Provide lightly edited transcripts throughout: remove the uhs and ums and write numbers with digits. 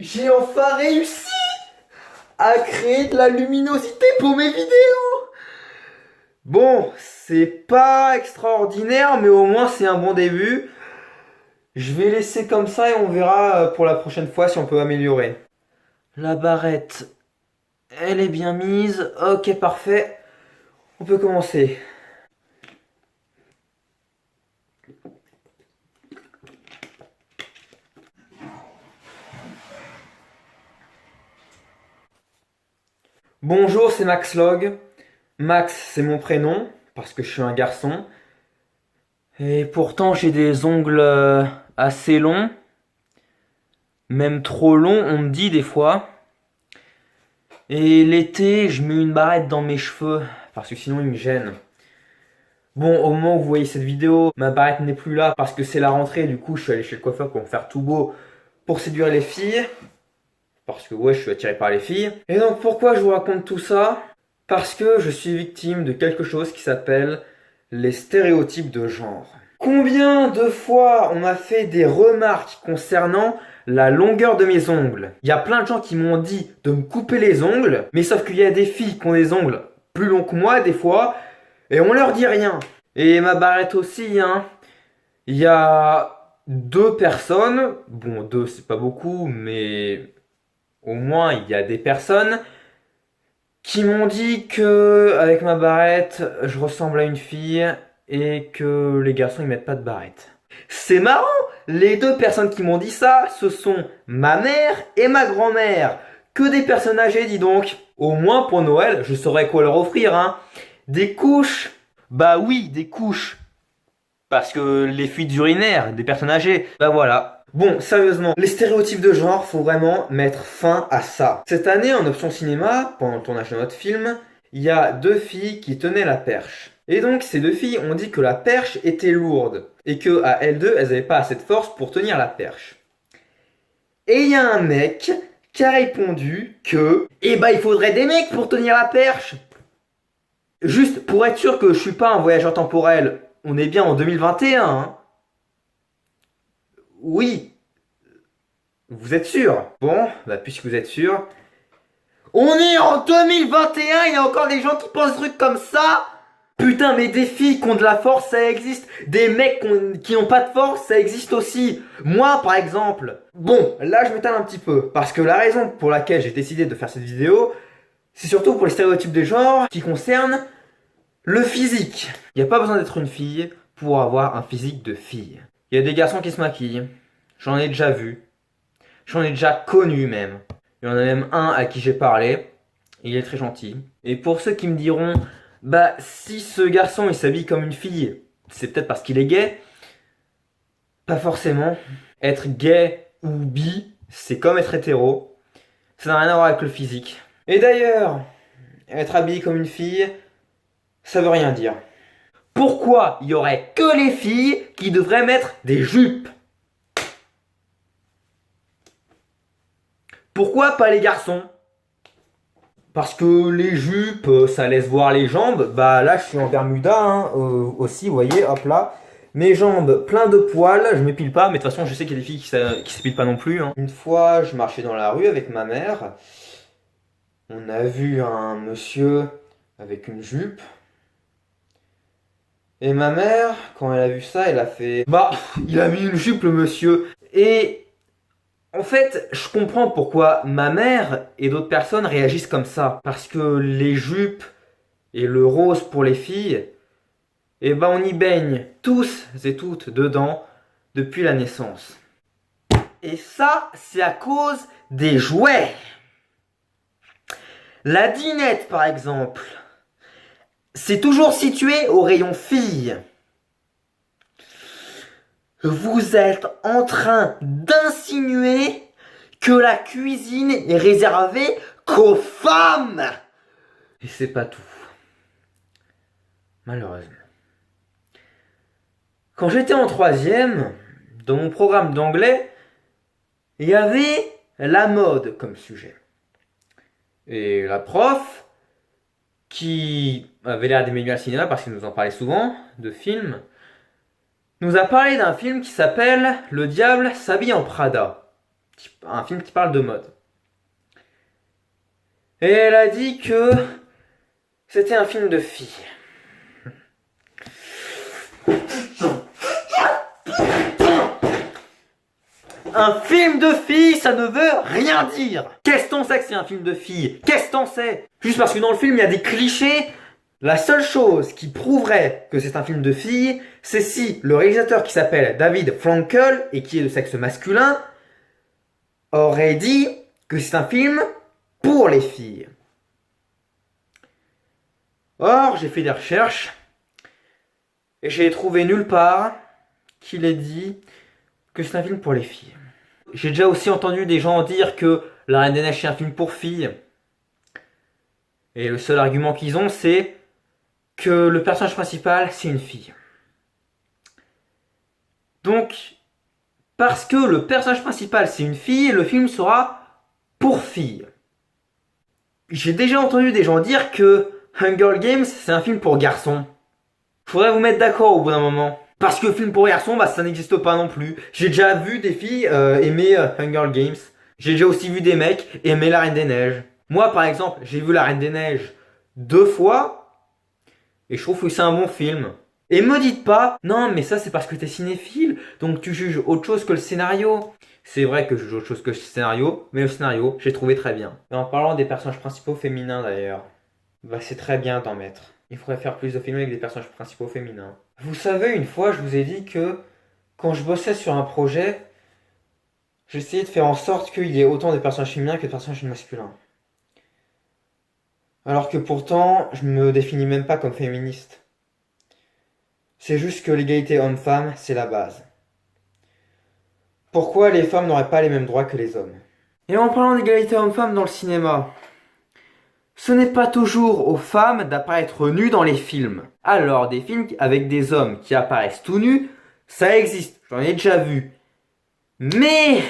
J'ai enfin réussi à créer de la luminosité pour mes vidéos. Bon, c'est pas extraordinaire, mais au moins c'est un bon début. Je vais laisser comme ça et on verra pour la prochaine fois si on peut améliorer. La barrette, elle est bien mise. Ok, parfait. On peut commencer. Bonjour, c'est Max Log. Max, c'est mon prénom, parce que je suis un garçon. Et pourtant, j'ai des ongles assez longs. Même trop longs, on me dit des fois. Et l'été, je mets une barrette dans mes cheveux, parce que sinon ils me gênent. Bon, au moment où vous voyez cette vidéo, ma barrette n'est plus là parce que c'est la rentrée. Du coup, je suis allé chez le coiffeur pour me faire tout beau pour séduire les filles. Parce que ouais, je suis attiré par les filles. Et donc pourquoi je vous raconte tout ça? Parce que je suis victime de quelque chose qui s'appelle les stéréotypes de genre. Combien de fois on m'a fait des remarques concernant la longueur de mes ongles? Il y a plein de gens qui m'ont dit de me couper les ongles, mais sauf qu'il y a des filles qui ont des ongles plus longs que moi des fois, et on leur dit rien. Et ma barrette aussi, hein. Il y a deux personnes, bon deux c'est pas beaucoup, mais au moins il y a des personnes qui m'ont dit que avec ma barrette je ressemble à une fille et que les garçons ils mettent pas de barrette. C'est marrant, les deux personnes qui m'ont dit ça, ce sont ma mère et ma grand-mère. Que des personnes âgées, dis donc. Au moins pour Noël, je saurais quoi leur offrir, hein. Des couches. Bah oui, des couches. Parce que les fuites urinaires des personnes âgées, bah voilà. Bon, sérieusement, les stéréotypes de genre, faut vraiment mettre fin à ça. Cette année, en option cinéma, pendant le tournage de notre film, il y a deux filles qui tenaient la perche. Et donc, ces deux filles ont dit que la perche était lourde. Et que à elles deux, elles n'avaient pas assez de force pour tenir la perche. Et il y a un mec qui a répondu que, eh bah, il faudrait des mecs pour tenir la perche. Juste pour être sûr que je suis pas un voyageur temporel, on est bien en 2021, hein. Oui, vous êtes sûr? Bon, bah puisque vous êtes sûr. On est en 2021, il y a encore des gens qui pensent des trucs comme ça? Putain, mais des filles qui ont de la force, ça existe. Des mecs qui n'ont pas de force, ça existe aussi. Moi, par exemple. Bon, là, je m'étale un petit peu. Parce que la raison pour laquelle j'ai décidé de faire cette vidéo, c'est surtout pour les stéréotypes des genres qui concernent le physique. Il n'y a pas besoin d'être une fille pour avoir un physique de fille. Il y a des garçons qui se maquillent. J'en ai déjà vu. J'en ai déjà connu même. Il y en a même un à qui j'ai parlé. Il est très gentil. Et pour ceux qui me diront, bah si ce garçon il s'habille comme une fille, c'est peut-être parce qu'il est gay. Pas forcément. Être gay ou bi, c'est comme être hétéro. Ça n'a rien à voir avec le physique. Et d'ailleurs, être habillé comme une fille, ça veut rien dire. Pourquoi il y aurait que les filles qui devraient mettre des jupes? Pourquoi pas les garçons? Parce que les jupes, ça laisse voir les jambes. Bah là, je suis en Bermuda hein, aussi, vous voyez, hop là. Mes jambes plein de poils, je m'épile pas, mais de toute façon, je sais qu'il y a des filles qui s'épilent pas non plus, hein. Une fois, je marchais dans la rue avec ma mère. On a vu un monsieur avec une jupe. Et ma mère, quand elle a vu ça, elle a fait bah, il a mis une jupe le monsieur. Et en fait, je comprends pourquoi ma mère et d'autres personnes réagissent comme ça. Parce que les jupes et le rose pour les filles, eh ben on y baigne tous et toutes dedans depuis la naissance. Et ça, c'est à cause des jouets. La dinette, par exemple, c'est toujours situé au rayon filles. Vous êtes en train d'insinuer que la cuisine est réservée qu'aux femmes. Et c'est pas tout. Malheureusement. Quand j'étais en troisième, dans mon programme d'anglais, il y avait la mode comme sujet. Et la prof, qui avait l'air d'aimer bien le cinéma parce qu'elle nous en parlait souvent, de films, nous a parlé d'un film qui s'appelle Le diable s'habille en Prada. un film qui parle de mode. Et elle a dit que c'était un film de fille. Un film de fille, ça ne veut rien dire. Qu'est-ce qu'on sait que c'est un film de fille? Qu'est-ce qu'on sait? Juste parce que dans le film, il y a des clichés. La seule chose qui prouverait que c'est un film de fille, c'est si le réalisateur qui s'appelle David Frankel et qui est de sexe masculin aurait dit que c'est un film pour les filles. Or, j'ai fait des recherches et j'ai trouvé nulle part qu'il ait dit que c'est un film pour les filles. J'ai déjà aussi entendu des gens dire que La Reine des Neiges c'est un film pour filles. Et le seul argument qu'ils ont, c'est que le personnage principal, c'est une fille. Donc, parce que le personnage principal, c'est une fille, le film sera pour filles. J'ai déjà entendu des gens dire que Hunger Games, c'est un film pour garçons. Faudrait vous mettre d'accord au bout d'un moment. Parce que film pour garçons, bah ça n'existe pas non plus. J'ai déjà vu des filles aimer Hunger Games. J'ai déjà aussi vu des mecs aimer La Reine des Neiges. Moi, par exemple, j'ai vu La Reine des Neiges 2 fois et je trouve que c'est un bon film. Et me dites pas, non mais ça c'est parce que t'es cinéphile, donc tu juges autre chose que le scénario. C'est vrai que je juge autre chose que le scénario, mais le scénario, j'ai trouvé très bien. Et en parlant des personnages principaux féminins d'ailleurs, bah c'est très bien d'en mettre. Il faudrait faire plus de films avec des personnages principaux féminins. Vous savez, une fois, je vous ai dit que quand je bossais sur un projet, j'essayais de faire en sorte qu'il y ait autant de personnages féminins que de personnages masculins. Alors que pourtant, je me définis même pas comme féministe. C'est juste que l'égalité homme-femme, c'est la base. Pourquoi les femmes n'auraient pas les mêmes droits que les hommes? Et en parlant d'égalité homme-femme dans le cinéma, ce n'est pas toujours aux femmes d'apparaître nues dans les films. Alors, des films avec des hommes qui apparaissent tout nus, ça existe, j'en ai déjà vu. Mais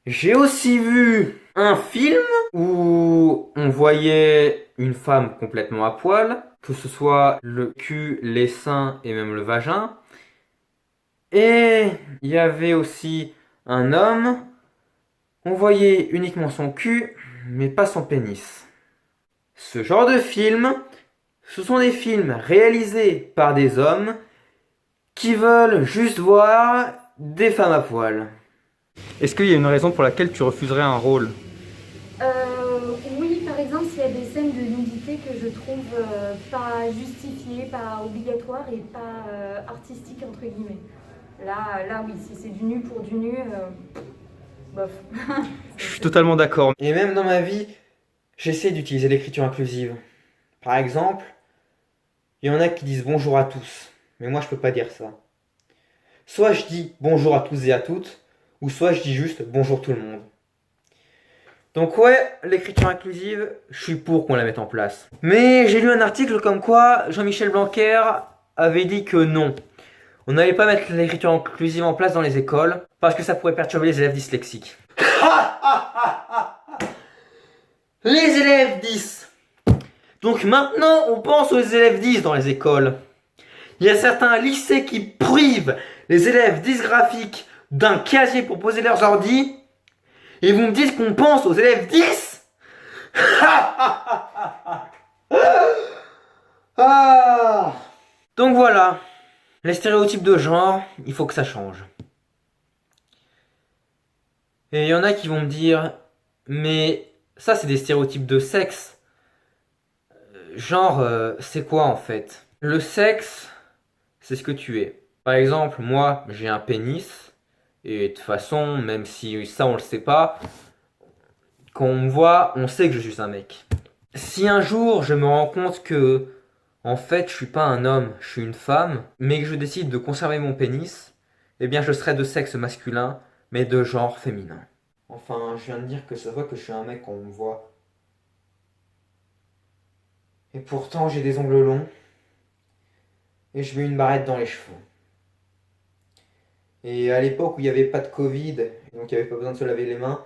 j'ai aussi vu un film où on voyait une femme complètement à poil, que ce soit le cul, les seins et même le vagin. Et il y avait aussi un homme, on voyait uniquement son cul, mais pas son pénis. Ce genre de film, ce sont des films réalisés par des hommes qui veulent juste voir des femmes à poil. Est-ce qu'il y a une raison pour laquelle tu refuserais un rôle? Oui, par exemple, s'il y a des scènes de nudité que je trouve pas justifiées, pas obligatoires et pas artistiques, entre guillemets. Là, oui, si c'est du nu pour du nu, bof. Je suis totalement d'accord. Et même dans ma vie, j'essaie d'utiliser l'écriture inclusive. Par exemple, il y en a qui disent bonjour à tous, mais moi je peux pas dire ça. Soit je dis bonjour à tous et à toutes, ou soit je dis juste bonjour tout le monde. Donc ouais, l'écriture inclusive, je suis pour qu'on la mette en place. Mais j'ai lu un article comme quoi Jean-Michel Blanquer avait dit que non. On n'allait pas mettre l'écriture inclusive en place dans les écoles parce que ça pourrait perturber les élèves dyslexiques. Les élèves 10. Donc maintenant, on pense aux élèves 10 dans les écoles. Il y a certains lycées qui privent les élèves dysgraphiques d'un casier pour poser leurs ordis. Et vous me dites qu'on pense aux élèves 10. Ah. Donc voilà, les stéréotypes de genre, il faut que ça change. Et il y en a qui vont me dire, mais ça c'est des stéréotypes de sexe. Genre, c'est quoi en fait? Le sexe, c'est ce que tu es. Par exemple, moi, j'ai un pénis. Et de toute façon, même si ça on le sait pas, quand on me voit, on sait que je suis un mec. Si un jour je me rends compte que, en fait, je suis pas un homme, je suis une femme, mais que je décide de conserver mon pénis, eh bien je serai de sexe masculin, mais de genre féminin. Enfin, je viens de dire que ça voit que je suis un mec quand on me voit. Et pourtant, j'ai des ongles longs. Et je mets une barrette dans les cheveux. Et à l'époque où il n'y avait pas de Covid, donc il n'y avait pas besoin de se laver les mains,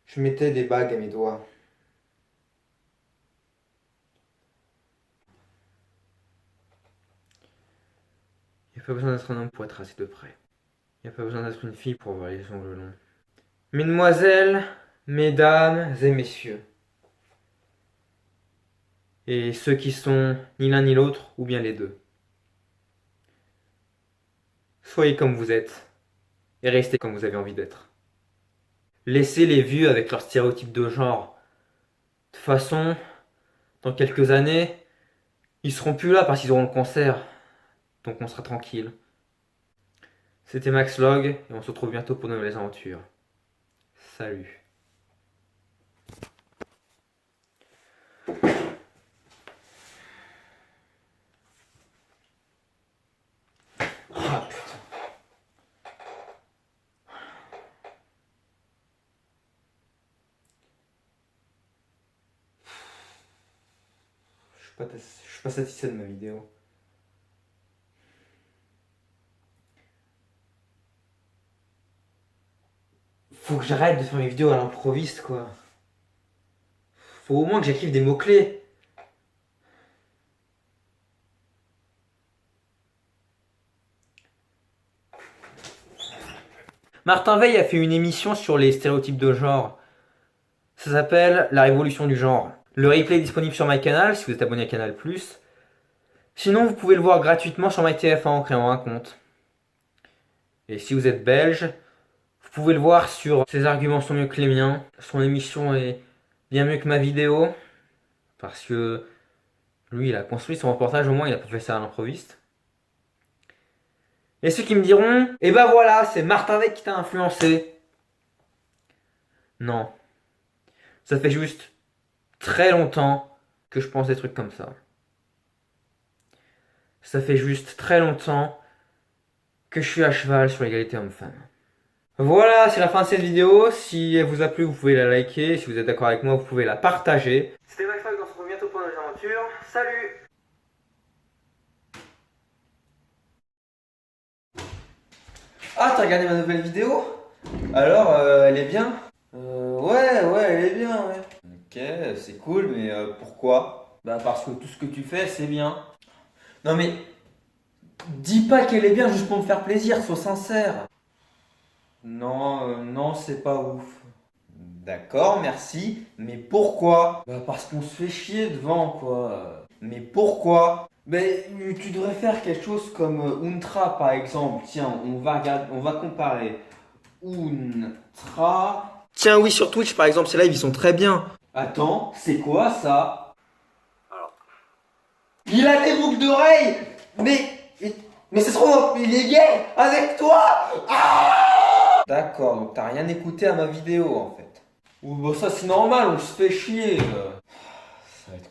je mettais des bagues à mes doigts. Il n'y a pas besoin d'être un homme pour être assis de près. Il n'y a pas besoin d'être une fille pour avoir les ongles longs. Mesdemoiselles, mesdames et messieurs, et ceux qui sont ni l'un ni l'autre, ou bien les deux. Soyez comme vous êtes, et restez comme vous avez envie d'être. Laissez les vieux avec leurs stéréotypes de genre. De toute façon, dans quelques années, ils seront plus là parce qu'ils auront le cancer, donc on sera tranquille. C'était Max Log, et on se retrouve bientôt pour de nouvelles aventures. Salut. Ah putain. Je suis pas satisfait de ma vidéo. Faut que j'arrête de faire mes vidéos à l'improviste, quoi. Faut au moins que j'écrive des mots-clés. Martin Veil a fait une émission sur les stéréotypes de genre. Ça s'appelle La Révolution du genre. Le replay est disponible sur MyCanal si vous êtes abonné à Canal+. Sinon, vous pouvez le voir gratuitement sur MyTF1 en créant un compte. Et si vous êtes belge, vous pouvez le voir sur Ses arguments sont mieux que les miens. Son émission est bien mieux que ma vidéo. Parce que lui, il a construit son reportage, au moins il a pas fait ça à l'improviste. Et ceux qui me diront, eh ben voilà, c'est Martin Veil qui t'a influencé. Non. Ça fait juste très longtemps que je pense des trucs comme ça. Ça fait juste très longtemps que je suis à cheval sur l'égalité homme-femme. Voilà, c'est la fin de cette vidéo. Si elle vous a plu, vous pouvez la liker. Si vous êtes d'accord avec moi, vous pouvez la partager. C'était Max Log, on se retrouve bientôt pour une nouvelle aventure. Salut! Ah, t'as regardé ma nouvelle vidéo? Alors, elle est bien? Ouais, elle est bien, ouais. Ok, c'est cool, mais pourquoi? Bah parce que tout ce que tu fais, c'est bien. Non mais, dis pas qu'elle est bien juste pour me faire plaisir, sois sincère. Non, non, c'est pas ouf. D'accord, merci, mais pourquoi? Bah parce qu'on se fait chier devant, quoi. Mais pourquoi? Mais tu devrais faire quelque chose comme Untra, par exemple. Tiens, on va comparer. Untra. Tiens, oui, sur Twitch, par exemple, ces lives, ils sont très bien. Attends, c'est quoi ça? Il a des boucles d'oreilles. Mais c'est trop... Il est gay avec toi. Ah, d'accord, donc t'as rien écouté à ma vidéo, en fait. Ou bah ça, c'est normal, on se fait chier. Ça va être